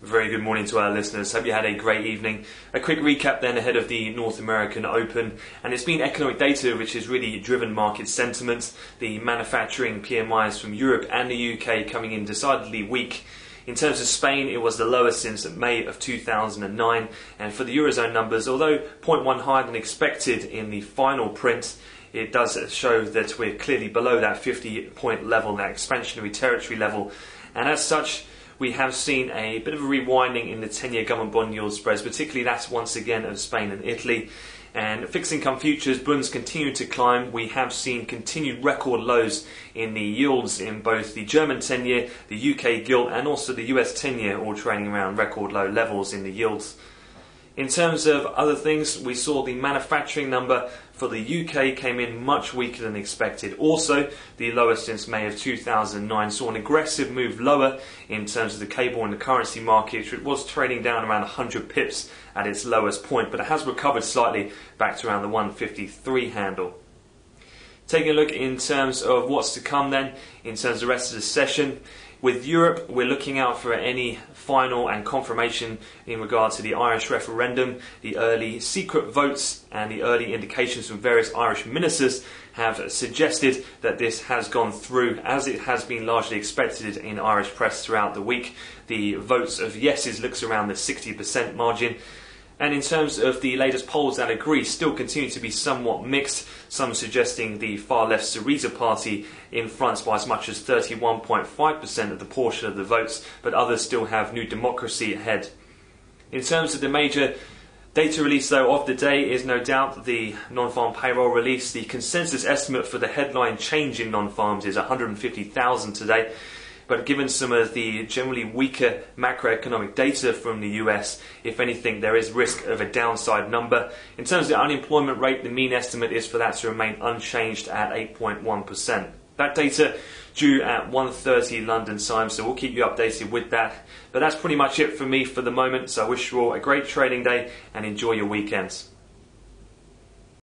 Very good morning to our listeners. Hope you had a great evening. A quick recap then ahead of the North American Open. And it's been economic data which has really driven market sentiment. The manufacturing PMIs from Europe and the UK coming in decidedly weak. In terms of Spain, it was the lowest since May of 2009. And for the Eurozone numbers, although 0.1 higher than expected in the final print, it does show that we're clearly below that 50-point level, that expansionary territory level. And as such, we have seen a bit of a rewinding in the 10-year government bond yield spreads, particularly that once again of Spain and Italy. And fixed income futures, Bunds continue to climb. We have seen continued record lows in the yields in both the German 10-year, the UK gilt, and also the US 10-year, all trading around record low levels in the yields. In terms of other things, we saw the manufacturing number for the UK came in much weaker than expected. Also, the lowest since May of 2009, saw an aggressive move lower in terms of the cable and the currency market, which was trading down around 100 pips at its lowest point, but it has recovered slightly back to around the 153 handle. Taking a look in terms of what's to come then, in terms of the rest of the session. With Europe, we're looking out for any final and confirmation in regard to the Irish referendum. The early secret votes and the early indications from various Irish ministers have suggested that this has gone through, as it has been largely expected in Irish press throughout the week. The votes of yeses looks around the 60% margin. And in terms of the latest polls out of Greece, still continue to be somewhat mixed, some suggesting the far-left Syriza party in front by as much as 31.5% of the portion of the votes, but others still have New Democracy ahead. In terms of the major data release, though, of the day is no doubt the non-farm payroll release. The consensus estimate for the headline change in non-farms is 150,000 today. But given some of the generally weaker macroeconomic data from the US, if anything, there is risk of a downside number. In terms of the unemployment rate, the mean estimate is for that to remain unchanged at 8.1%. That data due at 1:30 London time, so we'll keep you updated with that. But that's pretty much it for me for the moment, so I wish you all a great trading day and enjoy your weekends.